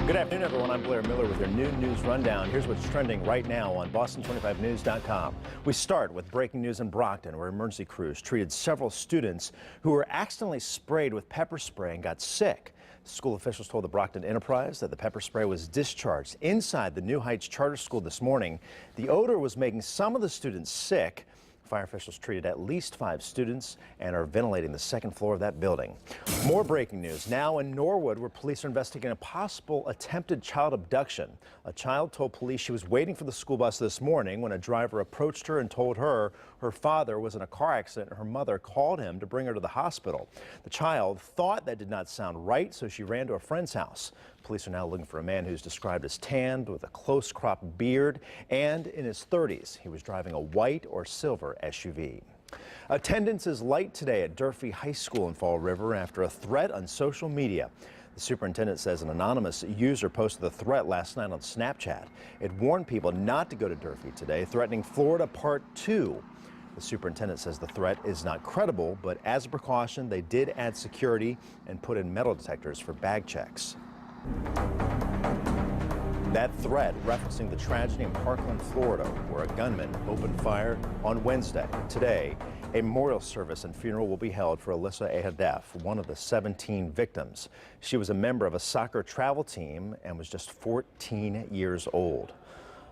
Good afternoon, everyone. I'm Blair Miller with your noon news rundown. Here's what's trending right now on Boston25news.com. We start with breaking news in Brockton, where emergency crews treated several students who were accidentally sprayed with pepper spray and got sick. School officials told the Brockton Enterprise that the pepper spray was discharged inside the New Heights Charter School this morning. The odor was making some of the students sick. Fire officials treated at least 5 students and are ventilating the second floor of that building. More breaking news now in Norwood, where police are investigating a possible attempted child abduction. A child told police she was waiting for the school bus this morning when a driver approached her and told her her father was in a car accident and her mother called him to bring her to the hospital. The child thought that did not sound right, so she ran to a friend's house. Police are now looking for a man who's described as tanned with a close cropped beard and in his 30s. He was driving a white or silver SUV. Attendance is light today at Durfee High School in Fall River after a threat on social media. The superintendent says an anonymous user posted the threat last night on Snapchat. It warned people not to go to Durfee today, threatening Florida Part 2. The superintendent says the threat is not credible, but as a precaution, they did add security and put in metal detectors for bag checks. That threat referencing the tragedy in Parkland, Florida, where a gunman opened fire on Wednesday. Today, a memorial service and funeral will be held for Alyssa Ahadef, one of the 17 victims. She was a member of a soccer travel team and was just 14 years old.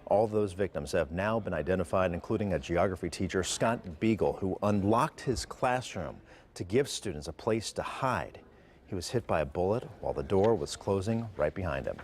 All those victims have now been identified, including a geography teacher, Scott Beagle, who unlocked his classroom to give students a place to hide. He was hit by a bullet while the door was closing right behind him.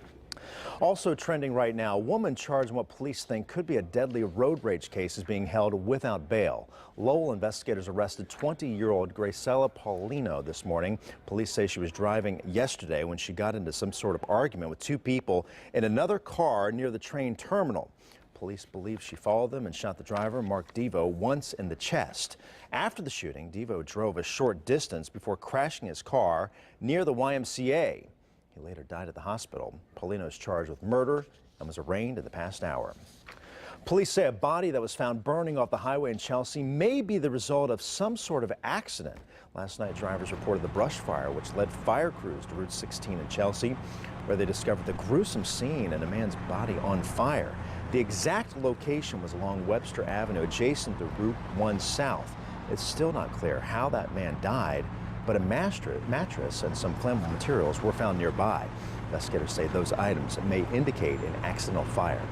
Also trending right now, a woman charged in what police think could be a deadly road rage case is being held without bail. Lowell investigators arrested 20-year-old Gracella Paulino this morning. Police say she was driving yesterday when she got into some sort of argument with 2 people in another car near the train terminal. Police believe she followed them and shot the driver, Mark Devo, once in the chest. After the shooting, Devo drove a short distance before crashing his car near the YMCA. He later died at the hospital. Paulino is charged with murder and was arraigned in the past hour. Police say a body that was found burning off the highway in Chelsea may be the result of some sort of accident. Last night, drivers reported the brush fire, which led fire crews to Route 16 in Chelsea, where they discovered the gruesome scene and a man's body on fire. The exact location was along Webster Avenue, adjacent to Route 1 South. It's still not clear how that man died, but a mattress and some flammable materials were found nearby. Investigators say those items may indicate an accidental fire.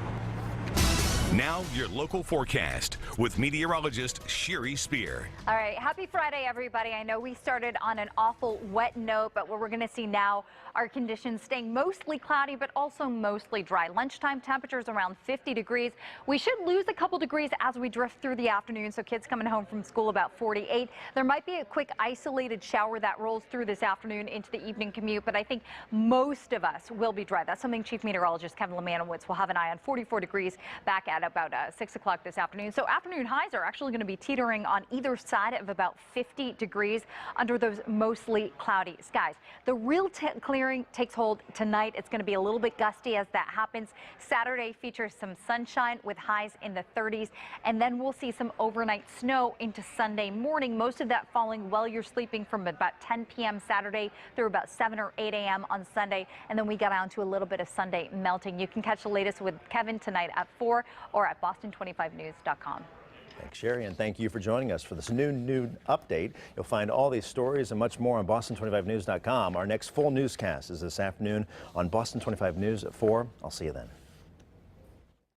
Now your local forecast with meteorologist Sherry Spear. All right, happy Friday, everybody. I know we started on an awful wet note, but what we're going to see now are conditions staying mostly cloudy, but also mostly dry. Lunchtime temperatures around 50 degrees. We should lose a couple degrees as we drift through the afternoon, so kids coming home from school about 48. There might be a quick isolated shower that rolls through this afternoon into the evening commute, but I think most of us will be dry. That's something Chief Meteorologist Kevin Lemanowitz will have an eye on. 44 degrees back at about 6 o'clock this afternoon. So afternoon highs are actually going to be teetering on either side of about 50 degrees under those mostly cloudy skies. The real clearing takes hold tonight. It's going to be a little bit gusty as that happens. Saturday features some sunshine with highs in the 30s, and then we'll see some overnight snow into Sunday morning. Most of that falling while you're sleeping from about 10 p.m. Saturday through about 7 or 8 a.m. on Sunday, and then we got on to a little bit of Sunday melting. You can catch the latest with Kevin tonight at 4 or at Boston25news.com. Thanks, Sherry, and thank you for joining us for this noon update. You'll find all these stories and much more on Boston25news.com. Our next full newscast is this afternoon on Boston 25 News at 4. I'll see you then.